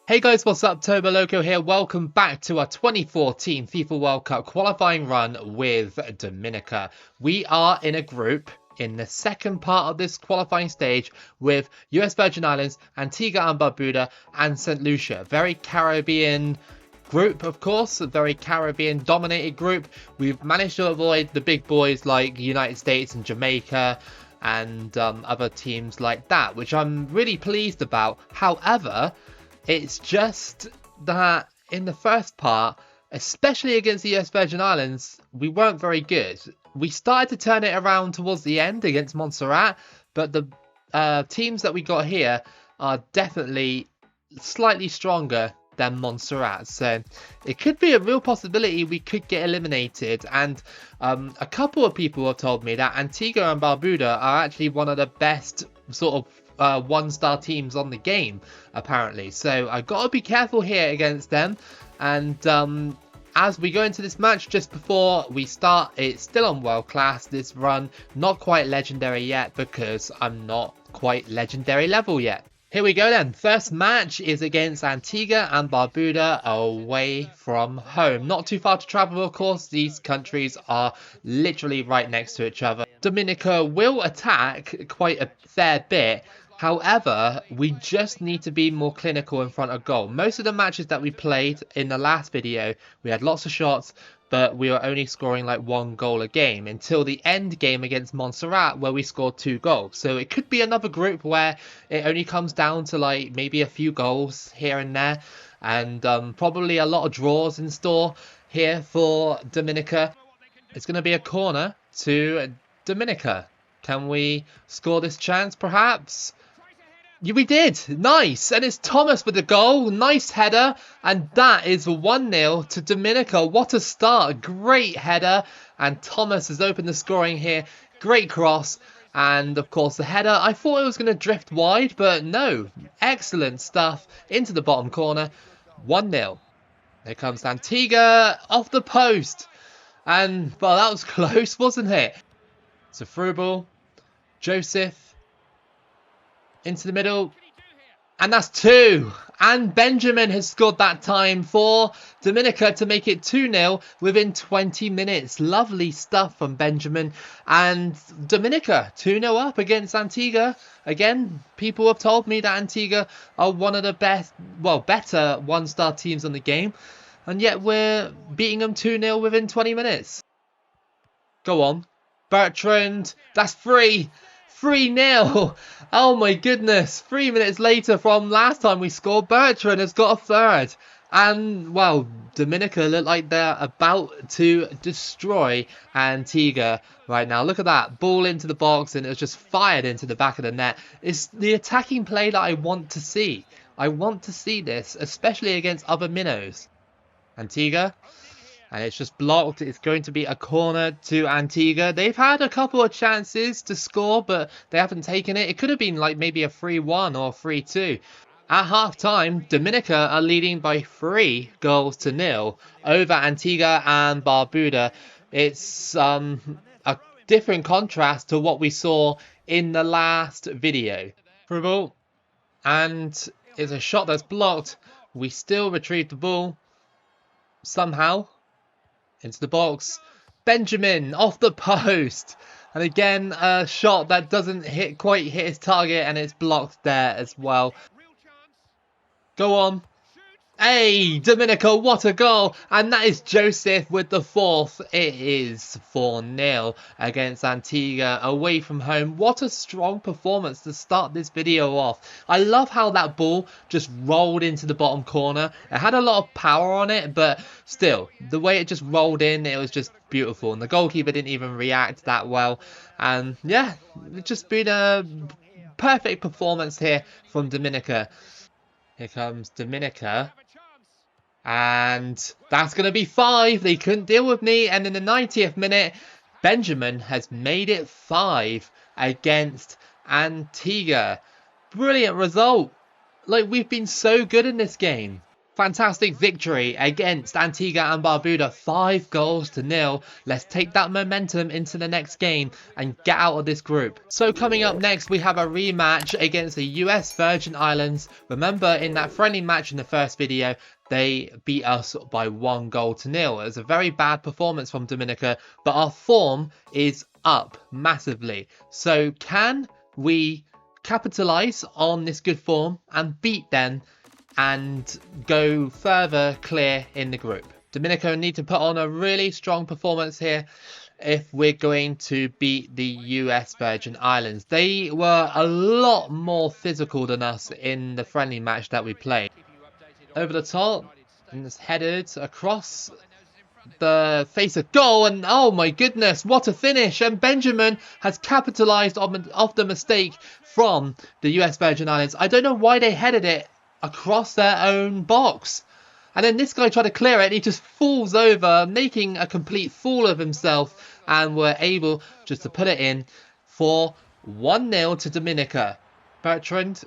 Hey guys, what's up? Toboloco here. Welcome back to our 2014 FIFA World Cup qualifying run with Dominica. We are in a group in the second part of this qualifying stage with US Virgin Islands, Antigua and Barbuda, and St. Lucia. Very Caribbean group, of course, a very Caribbean dominated group. We've managed to avoid the big boys like United States and Jamaica and other teams like that, which I'm really pleased about. However, it's just that in the first part, especially against the US Virgin Islands, we weren't very good. We started to turn it around towards the end against Montserrat, but the teams that we got here are definitely slightly stronger than Montserrat. So it could be a real possibility we could get eliminated. And a couple of people have told me that Antigua and Barbuda are actually one of the best sort of one-star teams on the game, apparently. So I've got to be careful here against them. And as we go into this match, just before we start, it's still on world class, this run. Not quite legendary yet because I'm not quite legendary level yet. Here we go then. First match is against Antigua and Barbuda away from home. Not too far to travel, of course. These countries are literally right next to each other. Dominica will attack quite a fair bit. However, we just need to be more clinical in front of goal. Most of the matches that we played in the last video, we had lots of shots, but we were only scoring like 1 goal a game until the end game against Montserrat where we scored 2 goals. So it could be another group where it only comes down to like maybe a few goals here and there, and probably a lot of draws in store here for Dominica. It's going to be a corner to Dominica. Can we score this chance perhaps? Yeah, we did. Nice. And it's Thomas with the goal. Nice header. And that is 1-0 to Dominica. What a start. Great header. And Thomas has opened the scoring here. Great cross. And of course the header. I thought it was going to drift wide, but no. Excellent stuff. Into the bottom corner. 1-0. There comes Antigua off the post. And, well, that was close, wasn't it? It's a through ball. Joseph. Into the middle, and that's 2. And Benjamin has scored that time for Dominica to make it 2-0 within 20 minutes. Lovely stuff from Benjamin. And Dominica 2-0 up against Antigua. Again, people have told me that Antigua are one of the best, well, better one-star teams on the game. And yet we're beating them 2-0 within 20 minutes. Go on. Bertrand, that's 3. 3-0. Oh my goodness. 3 minutes later from last time we scored, Bertrand has got a third. And, well, Dominica look like they're about to destroy Antigua right now. Look at that. Ball into the box and it was just fired into the back of the net. It's the attacking play that I want to see. I want to see this, especially against other minnows. Antigua. And it's just blocked. It's going to be a corner to Antigua. They've had a couple of chances to score, but they haven't taken it. It could have been like maybe a 3-1 or 3-2. At half-time, Dominica are leading by 3 goals to 0 over Antigua and Barbuda. It's a different contrast to what we saw in the last video. Through ball. And it's a shot that's blocked. We still retrieve the ball. Somehow. Into the box. Benjamin off the post. And again, a shot that doesn't quite hit his target, and it's blocked there as well. Go on. Hey, Dominica, what a goal. And that is Joseph with the 4th. It is 4-0 against Antigua away from home. What a strong performance to start this video off. I love how that ball just rolled into the bottom corner. It had a lot of power on it, but still, the way it just rolled in, it was just beautiful. And the goalkeeper didn't even react that well. And yeah, it's just been a perfect performance here from Dominica. Here comes Dominica. And that's going to be 5. They couldn't deal with me. And in the 90th minute, Benjamin has made it 5 against Antigua. Brilliant result. Like, we've been so good in this game. Fantastic victory against Antigua and Barbuda, 5-0. Let's take that momentum into the next game and get out of this group. So coming up next, we have a rematch against the US Virgin Islands. Remember, in that friendly match in the first video, they beat us by 1-0. It was a very bad performance from Dominica, but our form is up massively. So can we capitalize on this good form and beat them and go further clear in the group? Dominica need to put on a really strong performance here if we're going to beat the US Virgin Islands. They were a lot more physical than us in the friendly match that we played. Over the top, and it's headed across the face of goal, and oh my goodness, what a finish! And Benjamin has capitalized off the mistake from the US Virgin Islands. I don't know why they headed it across their own box, and then this guy tried to clear it and he just falls over, making a complete fool of himself, and we're able just to put it in for 1-0 to Dominica. Bertrand,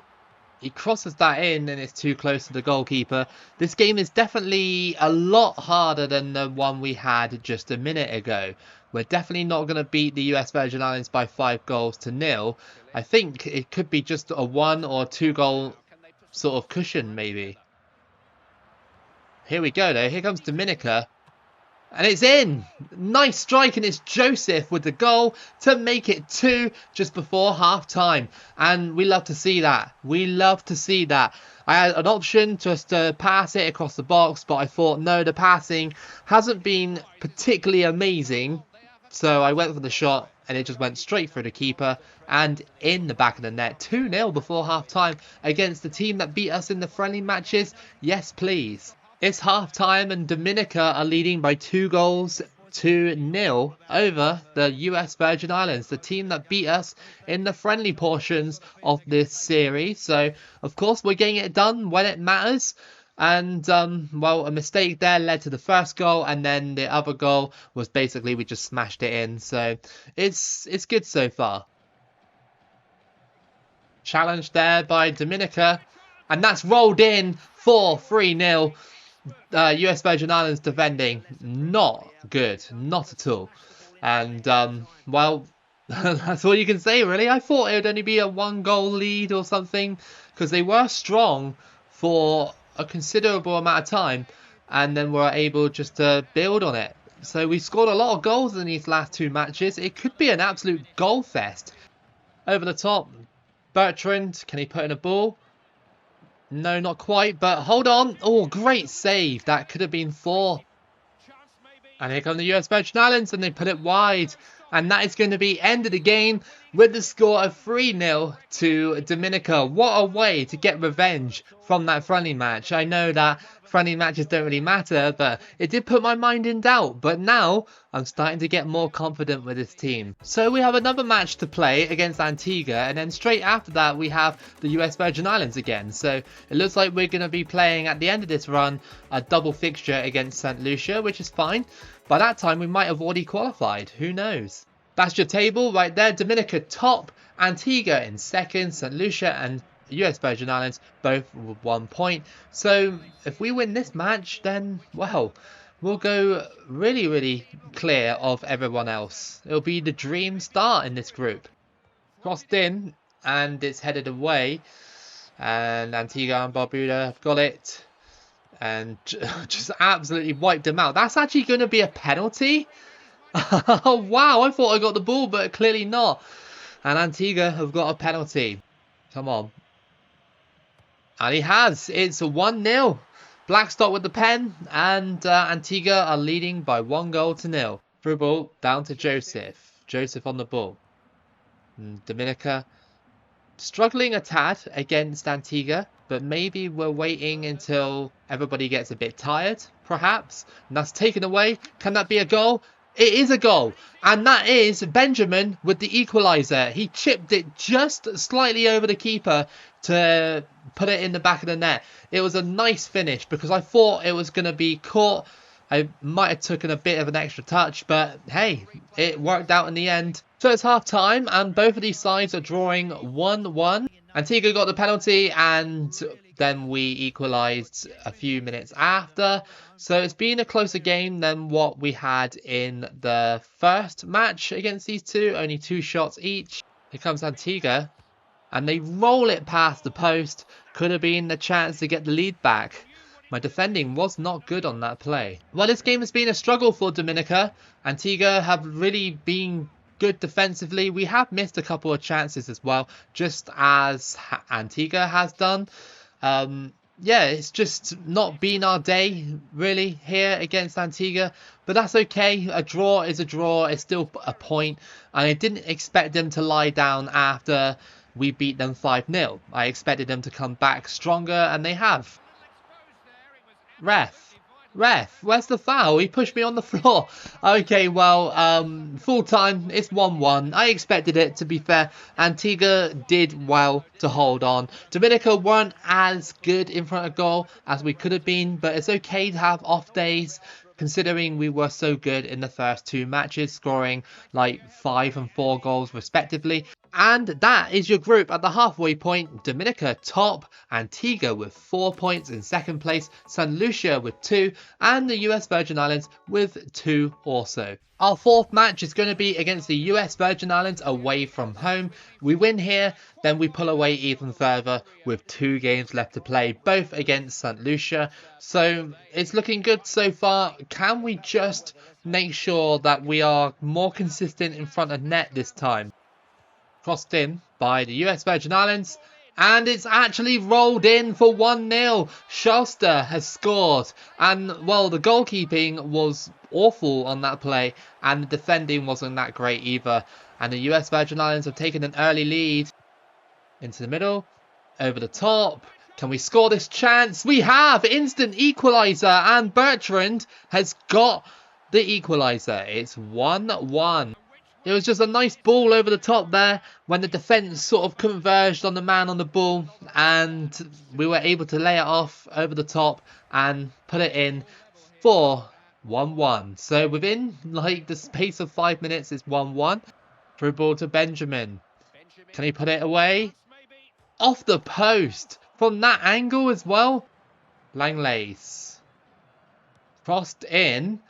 he crosses that in and it's too close to the goalkeeper. This game is definitely a lot harder than the one we had just a minute ago. We're definitely not going to beat the US Virgin Islands by 5-0. I think it could be just a 1 or 2 goal sort of cushion maybe. Here we go though. Here comes Dominica. And it's in! Nice strike, and it's Joseph with the goal to make it 2 just before half-time. And we love to see that. We love to see that. I had an option just to pass it across the box, but I thought, no, the passing hasn't been particularly amazing. So I went for the shot, and it just went straight through the keeper and in the back of the net. 2-0 before half-time against the team that beat us in the friendly matches. Yes, please. It's half-time and Dominica are leading by 2-0 over the US Virgin Islands, the team that beat us in the friendly portions of this series. So, of course, we're getting it done when it matters. And, well, a mistake there led to the first goal, and then the other goal was basically we just smashed it in. So, it's good so far. Challenge there by Dominica, and that's rolled in for 3-0. US Virgin Islands defending, not good, not at all. And, well, that's all you can say, really. I thought it would only be a 1-goal lead or something, because they were strong for a considerable amount of time, and then were able just to build on it. So we scored a lot of goals in these last 2 matches. It could be an absolute goal fest. Over the top, Bertrand, can he put in a ball? No, not quite, but hold on. Oh, great save. That could have been 4. And here come the US Virgin Islands, and they put it wide. And that is going to be end of the game with the score of 3-0 to Dominica. What a way to get revenge from that friendly match. I know that friendly matches don't really matter, but it did put my mind in doubt. But now I'm starting to get more confident with this team. So we have another match to play against Antigua, and then straight after that we have the US Virgin Islands again. So it looks like we're going to be playing at the end of this run a double fixture against St. Lucia, which is fine. By that time we might have already qualified. Who knows? That's your table right there. Dominica top, Antigua in second, St. Lucia and US Virgin Islands both with 1 point. So if we win this match, then, well, we'll go really clear of everyone else. It'll be the dream start in this group. Crossed in, and it's headed away. And Antigua and Barbuda have got it. And just absolutely wiped them out. That's actually going to be a penalty. Oh, wow, I thought I got the ball, but clearly not. And Antigua have got a penalty. Come on. And he has. It's a 1-0. Blackstock with the pen, and Antigua are leading by 1-0. Through ball down to Joseph. Joseph on the ball. And Dominica struggling a tad against Antigua, but maybe we're waiting until everybody gets a bit tired, perhaps. And that's taken away. Can that be a goal? It is a goal, and that is Benjamin with the equaliser. He chipped it just slightly over the keeper to put it in the back of the net. It was a nice finish because I thought it was going to be caught. I might have taken a bit of an extra touch, but hey, it worked out in the end. So it's half time, and both of these sides are drawing 1-1. Antigua got the penalty, and Then we equalised a few minutes after. So it's been a closer game than what we had in the first match against these two. Only 2 shots each. Here comes Antigua. And they roll it past the post. Could have been the chance to get the lead back. My defending was not good on that play. Well, this game has been a struggle for Dominica. Antigua have really been good defensively. We have missed a couple of chances as well, just as Antigua has done. Yeah, it's just not been our day, really, here against Antigua. But that's okay. A draw is a draw. It's still a point. And I didn't expect them to lie down after we beat them 5-0. I expected them to come back stronger, and they have. Ref, where's the foul? He pushed me on the floor. Okay, well, full time, it's 1-1. I expected it, to be fair. Antigua did well to hold on. Dominica weren't as good in front of goal as we could have been, but it's okay to have off days, considering we were so good in the first 2 matches, scoring like 5 and 4 goals respectively. And that is your group. At the halfway point, Dominica top, Antigua with 4 points in second place, St. Lucia with 2, and the US Virgin Islands with 2 also. Our 4th match is going to be against the US Virgin Islands away from home. We win here, then we pull away even further with 2 games left to play, both against St. Lucia. So it's looking good so far. Can we just make sure that we are more consistent in front of net this time? Crossed in by the US Virgin Islands, and it's actually rolled in for 1-0. Schuster has scored, and well, the goalkeeping was awful on that play, and the defending wasn't that great either. And the US Virgin Islands have taken an early lead. Into the middle, over the top. Can we score this chance? We have! Instant equaliser, and Bertrand has got the equaliser. It's 1-1. It was just a nice ball over the top there when the defence sort of converged on the man on the ball, and we were able to lay it off over the top and put it in for 1-1. So within like the space of 5 minutes, it's 1-1. Through ball to Benjamin. Can he put it away? Off the post from that angle as well. Langlace. Crossed in.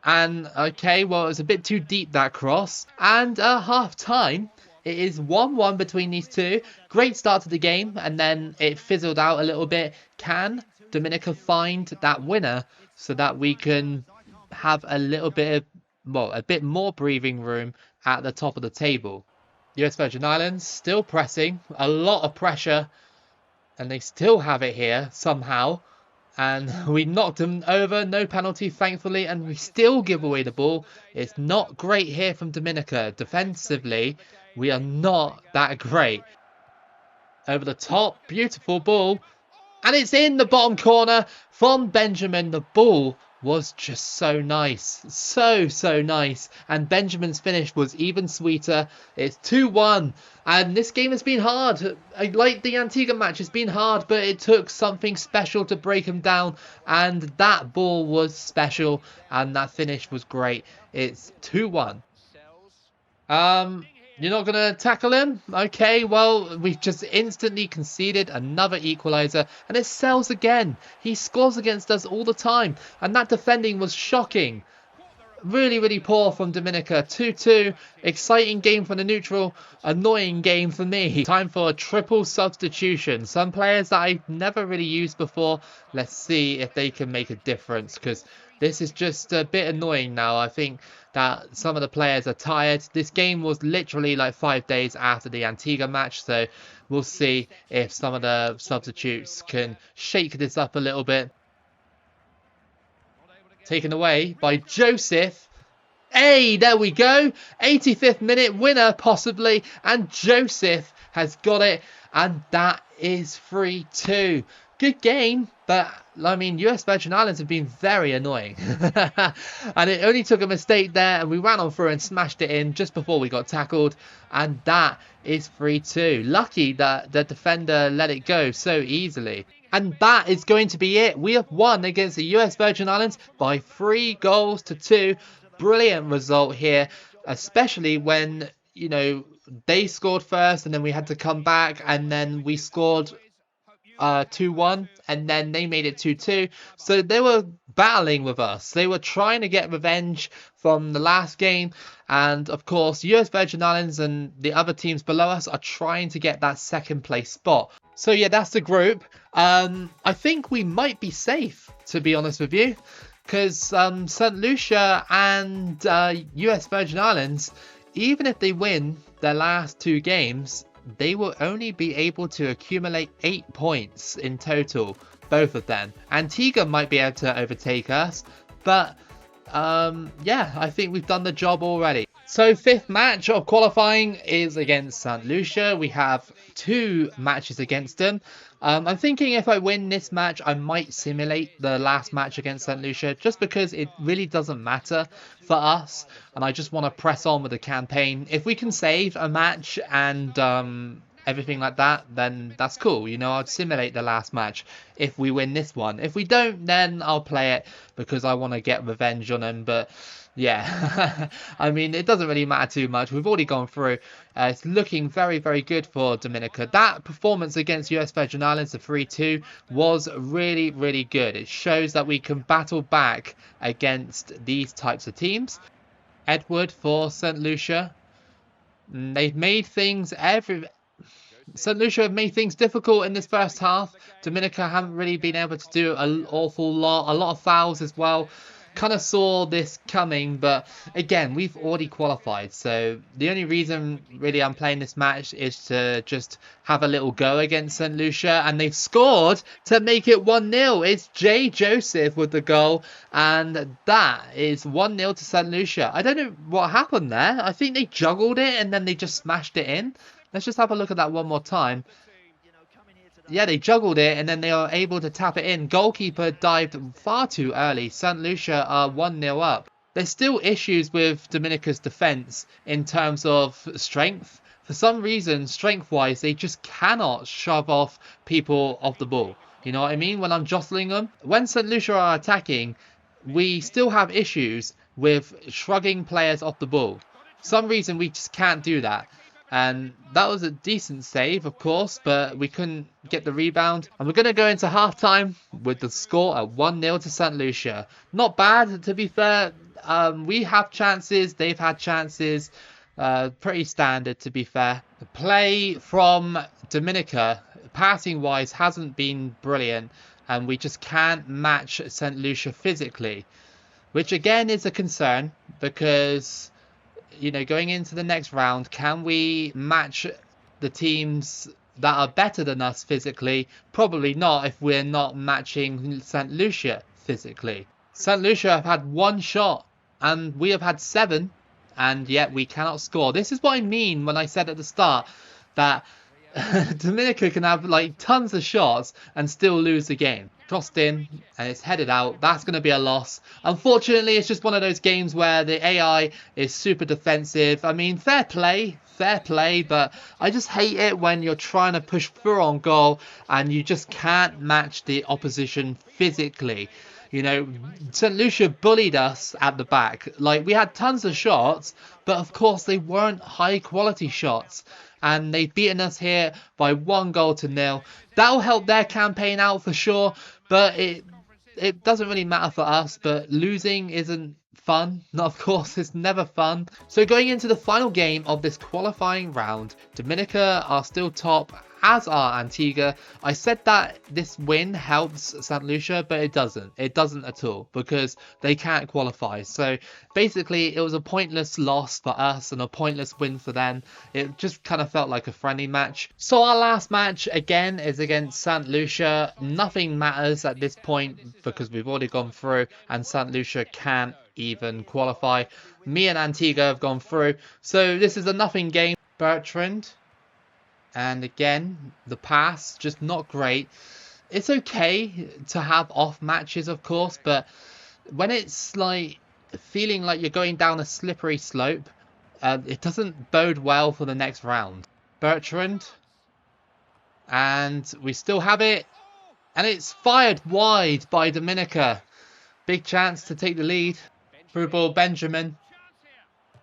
And okay, well, it was a bit too deep, that cross. And half time, it is 1-1 between these two. Great start to the game, and then it fizzled out a little bit. Can Dominica find that winner so that we can have a little bit of, well, a bit more breathing room at the top of the table? US Virgin Islands still pressing, a lot of pressure, and they still have it here somehow. And we knocked them over, no penalty thankfully, and we still give away the ball. It's not great here from Dominica. Defensively, we are not that great. Over the top, beautiful ball. And it's in the bottom corner from Benjamin. The ball was just so nice. So nice. And Benjamin's finish was even sweeter. It's 2-1. And this game has been hard. Like the Antigua match, it's been hard, but it took something special to break him down. And that ball was special. And that finish was great. It's 2-1. You're not going to tackle him? Okay, well, we've just instantly conceded another equaliser. And it sells again. He scores against us all the time. And that defending was shocking. Really poor from Dominica. 2-2. Exciting game for the neutral. Annoying game for me. Time for a triple substitution. Some players that I've never really used before. Let's see if they can make a difference, because this is just a bit annoying now. I think that some of the players are tired. This game was literally like 5 days after the Antigua match, so we'll see if some of the substitutes can shake this up a little bit. Taken away by Joseph. Hey, there we go. 85th minute winner, possibly. And Joseph has got it. And that is 3-2. Good game, but I mean, US Virgin Islands have been very annoying. And it only took a mistake there, and we ran on through and smashed it in just before we got tackled. And that is 3-2. Lucky that the defender let it go so easily. And that is going to be it. We have won against the US Virgin Islands by 3-2. Brilliant result here, especially when, you know, they scored first and then we had to come back, and then we scored 2-1, and then they made it 2-2. So they were battling with us. They were trying to get revenge from the last game, and of course US Virgin Islands and the other teams below us are trying to get that second place spot. So yeah, that's the group. I think we might be safe, to be honest with you, because St. Lucia and US Virgin Islands, even if they win their last 2 games, they will only be able to accumulate 8 points in total, both of them. Antigua might be able to overtake us, but yeah, I think we've done the job already. So 5th match of qualifying is against St. Lucia. We have 2 matches against them. I'm thinking if I win this match, I might simulate the last match against St. Lucia, just because it really doesn't matter for us, and I just want to press on with the campaign. If we can save a match and everything like that, then that's cool. You know, I'd simulate the last match if we win this one. If we don't, then I'll play it because I want to get revenge on them. But yeah, I mean, it doesn't really matter too much. We've already gone through. It's looking very, very good for Dominica. That performance against US Virgin Islands, the 3-2, was really, really good. It shows that we can battle back against these types of teams. Edward for St. Lucia. They've made things St. Lucia have made things difficult in this first half. Dominica haven't really been able to do an awful lot. A lot of fouls as well. Kind of saw this coming, but again, we've already qualified. So the only reason really I'm playing this match is to just have a little go against St. Lucia. And they've scored to make it 1-0. It's Jay Joseph with the goal. And that is 1-0 to St. Lucia. I don't know what happened there. I think they juggled it and then they just smashed it in. Let's just have a look at that one more time. Yeah, they juggled it and then they are able to tap it in. Goalkeeper dived far too early. St. Lucia are 1-0 up. There's still issues with Dominica's defence in terms of strength. For some reason, strength-wise, they just cannot shove off people off the ball. You know what I mean? When I'm jostling them. When St. Lucia are attacking, we still have issues with shrugging players off the ball. For some reason, we just can't do that. And that was a decent save, of course, but we couldn't get the rebound. And we're going to go into halftime with the score at 1-0 to St. Lucia. Not bad, to be fair. We have chances, they've had chances. Pretty standard, to be fair. The play from Dominica, passing-wise, hasn't been brilliant. And we just can't match St. Lucia physically. Which, again, is a concern because, you know, going into the next round, can we match the teams that are better than us physically? Probably not if we're not matching St. Lucia physically. St. Lucia have had 1 shot and we have had 7, and yet we cannot score. This is what I mean when I said at the start that Dominica can have like tons of shots and still lose the game. Crossed in and it's headed out. That's going to be a loss. Unfortunately, it's just one of those games where the AI is super defensive. I mean, fair play, but I just hate it when you're trying to push through on goal and you just can't match the opposition physically. You know, St. Lucia bullied us at the back. Like, we had tons of shots, but of course they weren't high quality shots. And they've beaten us here by 1-0. That'll help their campaign out for sure, but it doesn't really matter for us. But losing isn't fun. No, of course, it's never fun. So going into the final game of this qualifying round, Dominica are still top, as are Antigua. I said that this win helps St. Lucia, but it doesn't. It doesn't at all because they can't qualify. So basically, it was a pointless loss for us and a pointless win for them. It just kind of felt like a friendly match. So our last match, again, is against St. Lucia. Nothing matters at this point because we've already gone through and St. Lucia can't even qualify. Me and Antigua have gone through. So this is a nothing game. Bertrand. And again, the pass, just not great. It's okay to have off matches, of course, but when it's like feeling like you're going down a slippery slope, it doesn't bode well for the next round. Bertrand. And we still have it. And it's fired wide by Dominica. Big chance to take the lead. Through ball, Benjamin.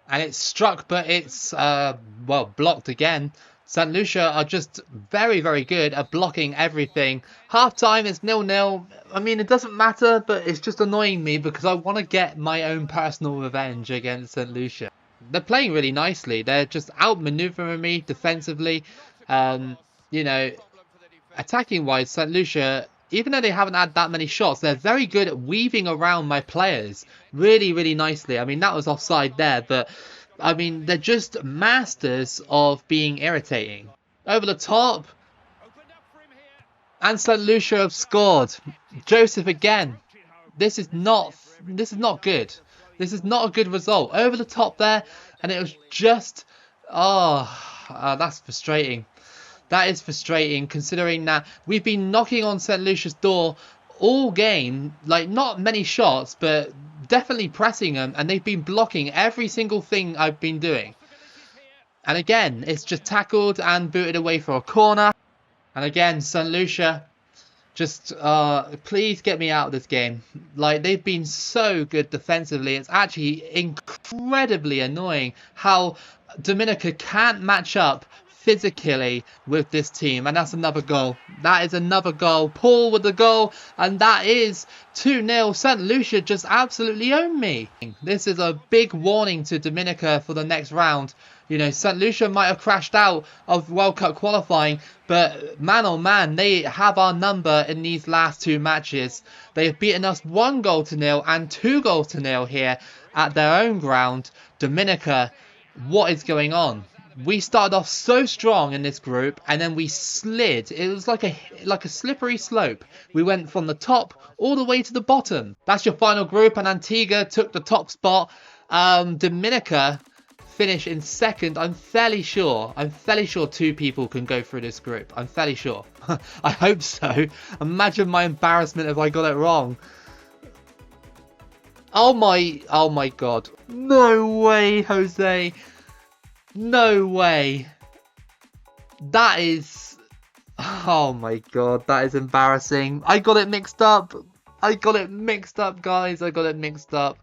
And it's struck, but it's, well, blocked again St. Lucia are just very, very good at blocking everything. Half time is 0-0. I mean, it doesn't matter, but it's just annoying me because I want to get my own personal revenge against St. Lucia. They're playing really nicely. They're just outmaneuvering me defensively. You know, attacking wise, St. Lucia, even though they haven't had that many shots, they're very good at weaving around my players really, really nicely. I mean, that was offside there, but I mean, they're just masters of being irritating. Over the top, and St. Lucia have scored. Joseph again. This is not good. This is not a good result. Over the top there, and it was just, that's frustrating. That is frustrating, considering that we've been knocking on St. Lucia's door all game. Like, not many shots, but definitely pressing them. And they've been blocking every single thing I've been doing. And again, it's just tackled and booted away for a corner. And again, St. Lucia, just please get me out of this game. Like, they've been so good defensively. It's actually incredibly annoying how Dominica can't match up physically with this team. And that's another goal. That is another goal. Paul with the goal, and that is 2-0. St. Lucia just absolutely owned me. This is a big warning to Dominica for the next round. You know, St. Lucia might have crashed out of World Cup qualifying, but man oh man, they have our number in these last two matches. They have beaten us 1-0 and 2-0 here at their own ground. Dominica, what is going on? We started off so strong in this group, and then we slid. It was like a slippery slope. We went from the top all the way to the bottom. That's your final group, and Antigua took the top spot. Dominica finished in second. I'm fairly sure two people can go through this group. I'm fairly sure. I hope so. Imagine my embarrassment if I got it wrong. Oh my god. No way, Jose. No way. That is... Oh my god, that is embarrassing. I got it mixed up. Guys. I got it mixed up.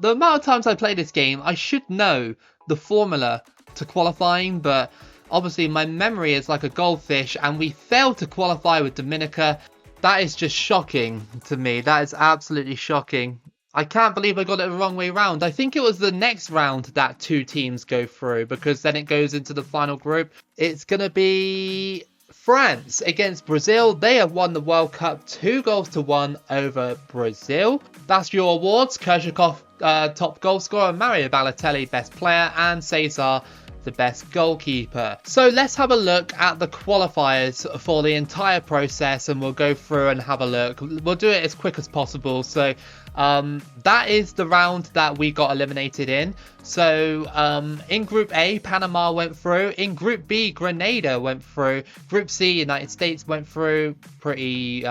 The amount of times I play this game, I should know the formula to qualifying, but obviously my memory is like a goldfish, and we failed to qualify with Dominica. That is just shocking to me. That is absolutely shocking. I can't believe I got it the wrong way round. I think it was the next round that two teams go through, because then it goes into the final group. It's going to be France against Brazil. They have won the World Cup 2-1 over Brazil. That's your awards. Kershakov, top goal scorer, Mario Balotelli, best player, and Cesar, the best goalkeeper. So let's have a look at the qualifiers for the entire process, and we'll go through and have a look. We'll do it as quick as possible. So that is the round that we got eliminated in. So in Group A, Panama went through. In Group B, Grenada went through. Group C, United States went through. Pretty,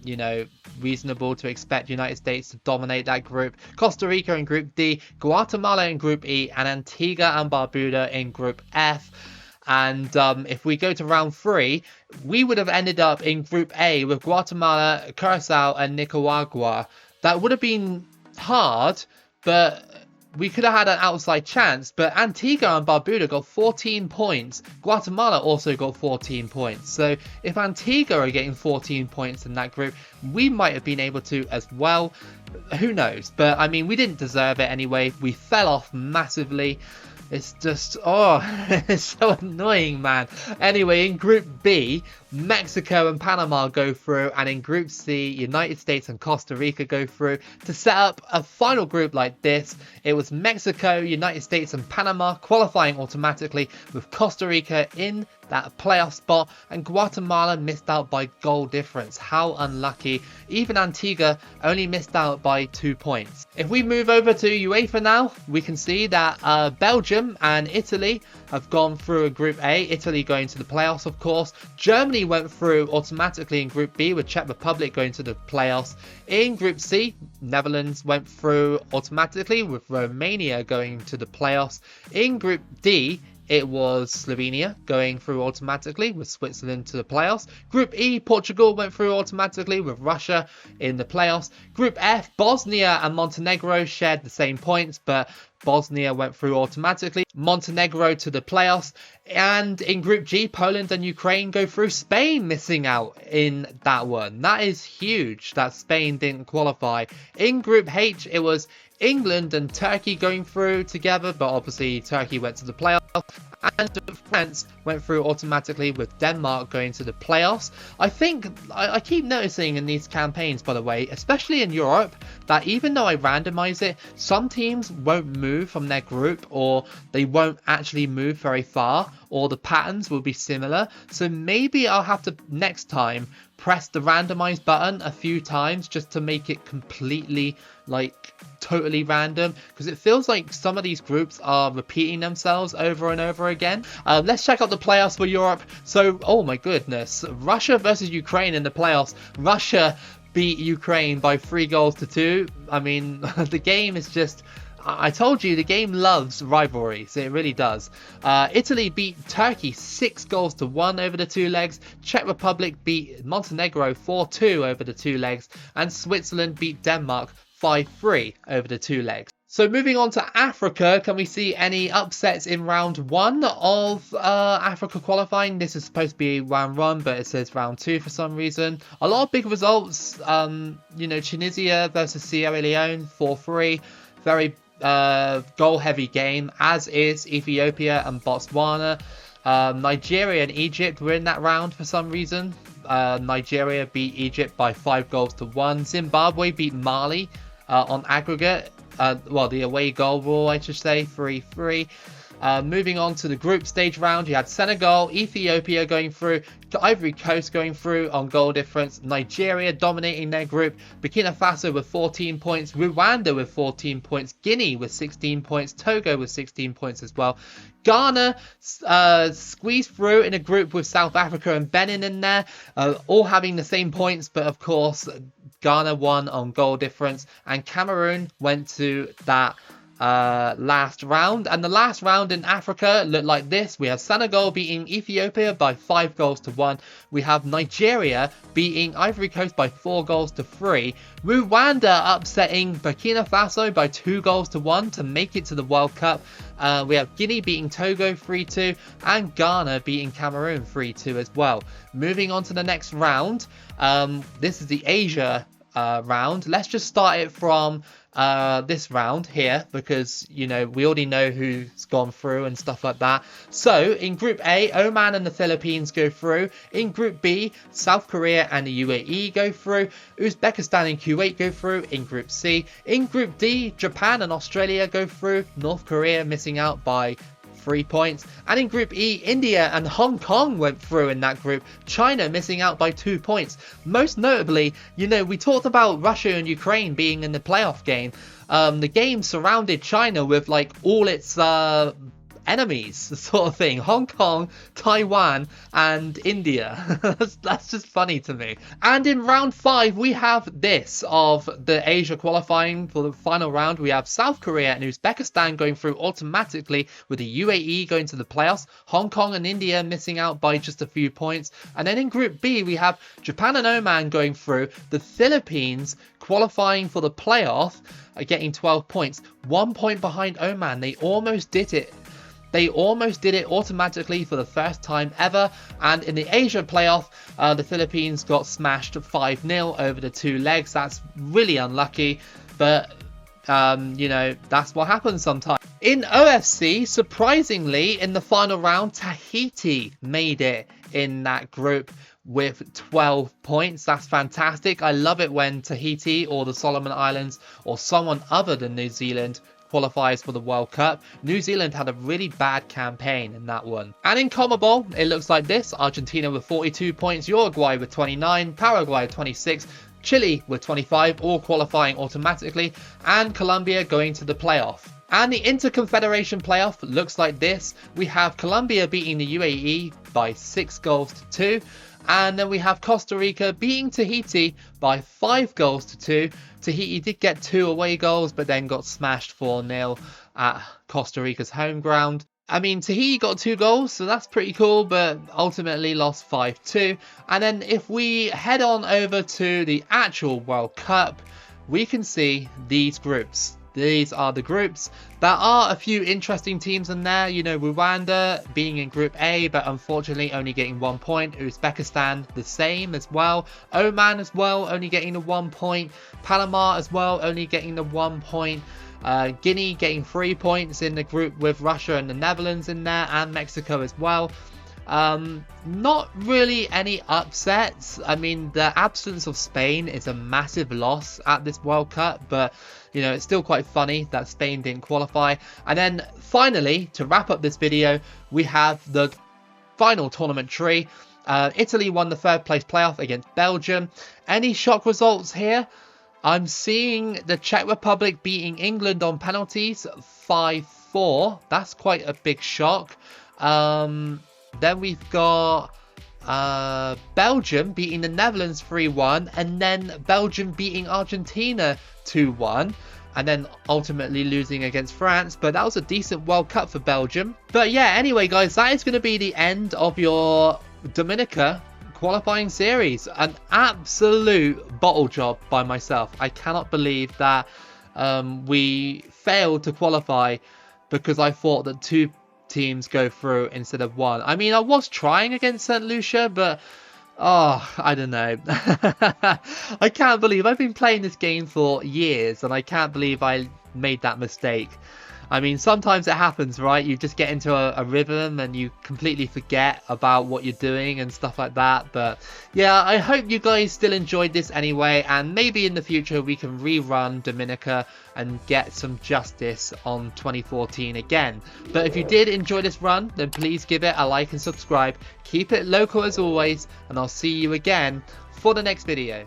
you know, reasonable to expect United States to dominate that group. Costa Rica in Group D, Guatemala in Group E, and Antigua and Barbuda in Group F. And if we go to round 3, we would have ended up in Group A with Guatemala, Curacao, and Nicaragua. That would have been hard, but we could have had an outside chance. But Antigua and Barbuda got 14 points. Guatemala also got 14 points. So if Antigua are getting 14 points in that group, we might have been able to as well. Who knows? But I mean, we didn't deserve it anyway. We fell off massively. It's just, it's so annoying, man. Anyway, in Group B, Mexico and Panama go through, and in Group C, United States and Costa Rica go through. To set up a final group like this, it was Mexico, United States and Panama qualifying automatically, with Costa Rica in that playoff spot, and Guatemala missed out by goal difference. How unlucky. Even Antigua only missed out by 2 points. If we move over to UEFA now, we can see that Belgium and Italy have gone through a Group A. Italy going to the playoffs, of course. Germany went through automatically in Group B, with Czech Republic going to the playoffs. In Group C, Netherlands went through automatically, with Romania going to the playoffs. In Group D, it was Slovenia going through automatically, with Switzerland to the playoffs. Group E, Portugal went through automatically, with Russia in the playoffs. Group F, Bosnia and Montenegro shared the same points, but Bosnia went through automatically. Montenegro to the playoffs. And in Group G, Poland and Ukraine go through. Spain missing out in that one. That is huge that Spain didn't qualify. In Group H, it was England and Turkey going through together, but obviously Turkey went to the playoffs. And France went through automatically with Denmark going to the playoffs. I think I keep noticing in these campaigns, by the way, especially in Europe, that even though I randomize it, some teams won't move from their group, or they won't actually move very far, or the patterns will be similar. So maybe I'll have to next time press the randomize button a few times just to make it completely totally random, because it feels like some of these groups are repeating themselves over and over again. Let's check out the playoffs for Europe. So, oh my goodness, Russia versus Ukraine in the playoffs. Russia beat Ukraine by 3-2. I mean, the game is just... I told you, the game loves rivalries. It really does. Italy beat Turkey 6-1 over the 2 legs. Czech Republic beat Montenegro 4-2 over the 2 legs. And Switzerland beat Denmark 5-3 over the 2 legs. So moving on to Africa, can we see any upsets in round 1 of Africa qualifying? This is supposed to be round 1, but it says round 2 for some reason. A lot of big results. You know, Tunisia versus Sierra Leone 4-3. Very goal heavy game, as is Ethiopia and Botswana. Nigeria and Egypt were in that round for some reason. Nigeria beat Egypt by 5-1. Zimbabwe beat Mali on aggregate. Well, the away goal rule, I should say, 3-3. Moving on to the group stage round, you had Senegal, Ethiopia going through, Ivory Coast going through on goal difference, Nigeria dominating their group, Burkina Faso with 14 points, Rwanda with 14 points, Guinea with 16 points, Togo with 16 points as well. Ghana squeezed through in a group with South Africa and Benin in there, all having the same points, but of course Ghana won on goal difference, and Cameroon went to that last round. And the last round in Africa looked like this. We have Senegal beating Ethiopia by 5-1. We have Nigeria beating Ivory Coast by 4-3. Rwanda upsetting Burkina Faso by 2-1 to make it to the World Cup. We have Guinea beating Togo 3-2 and Ghana beating Cameroon 3-2 as well. Moving on to the next round. This is the Asia round. Let's just start it from this round here, because you know we already know who's gone through and stuff like that. So in Group A, Oman and the Philippines go through. In Group B, South Korea and the UAE go through. Uzbekistan and Kuwait go through in Group C. In Group D, Japan and Australia go through. North Korea missing out by 3 points. And in Group E, India and Hong Kong went through in that group. China missing out by 2 points. Most notably, you know, we talked about Russia and Ukraine being in the playoff game. The game surrounded China with like all its enemies, sort of thing. Hong Kong, Taiwan and India. That's just funny to me. And in round 5 we have this of the Asia qualifying for the final round. We have South Korea and Uzbekistan going through automatically, with the UAE going to the playoffs, Hong Kong and India missing out by just a few points. And then in Group B we have Japan and Oman going through, the Philippines qualifying for the playoff, getting 12 points, 1 point behind Oman. They almost did it. They almost did it automatically for the first time ever. And in the Asia playoff, the Philippines got smashed 5-0 over the 2 legs. That's really unlucky, but you know, that's what happens sometimes. In OFC, surprisingly, in the final round, Tahiti made it in that group with 12 points. That's fantastic. I love it when Tahiti or the Solomon Islands or someone other than New Zealand qualifies for the World Cup. New Zealand had a really bad campaign in that one. And in CONMEBOL, it looks like this. Argentina with 42 points, Uruguay with 29, Paraguay 26, Chile with 25, all qualifying automatically, and Colombia going to the playoff. And the Interconfederation playoff looks like this. We have Colombia beating the UAE by 6-2. And then we have Costa Rica beating Tahiti by 5-2. Tahiti did get 2 away goals, but then got smashed 4-0 at Costa Rica's home ground. I mean, Tahiti got 2 goals, so that's pretty cool, but ultimately lost 5-2. And then if we head on over to the actual World Cup, we can see these groups. these are the groups. There are a few interesting teams in there. You know, Rwanda being in Group A, but unfortunately only getting 1 point. Uzbekistan the same as well. Oman as well, only getting the 1 point. Panama as well, only getting the 1 point. Guinea getting 3 points in the group with Russia and the Netherlands in there, and Mexico as well. Not really any upsets. I mean, the absence of Spain is a massive loss at this World Cup, but you know, it's still quite funny that Spain didn't qualify. And then finally, to wrap up this video, we have the final tournament tree. Italy won the 3rd place playoff against Belgium. Any shock results here? I'm seeing the Czech Republic beating England on penalties 5-4. That's quite a big shock. Then we've got Belgium beating the Netherlands 3-1, and then Belgium beating Argentina 2-1, and then ultimately losing against France. But that was a decent World Cup for Belgium. But yeah, anyway guys, that is going to be the end of your Dominica qualifying series. An absolute bottle job by myself. I cannot believe that we failed to qualify because I thought that 2 teams go through instead of 1. I mean, I was trying against St. Lucia, but oh, I don't know. I can't believe I've been playing this game for years and I can't believe I made that mistake. I mean, sometimes it happens, right? You just get into a rhythm and you completely forget about what you're doing and stuff like that. But yeah, I hope you guys still enjoyed this anyway, and maybe in the future we can rerun Dominica and get some justice on 2014 again. But if you did enjoy this run, then please give it a like and subscribe. Keep it local as always, and I'll see you again for the next video.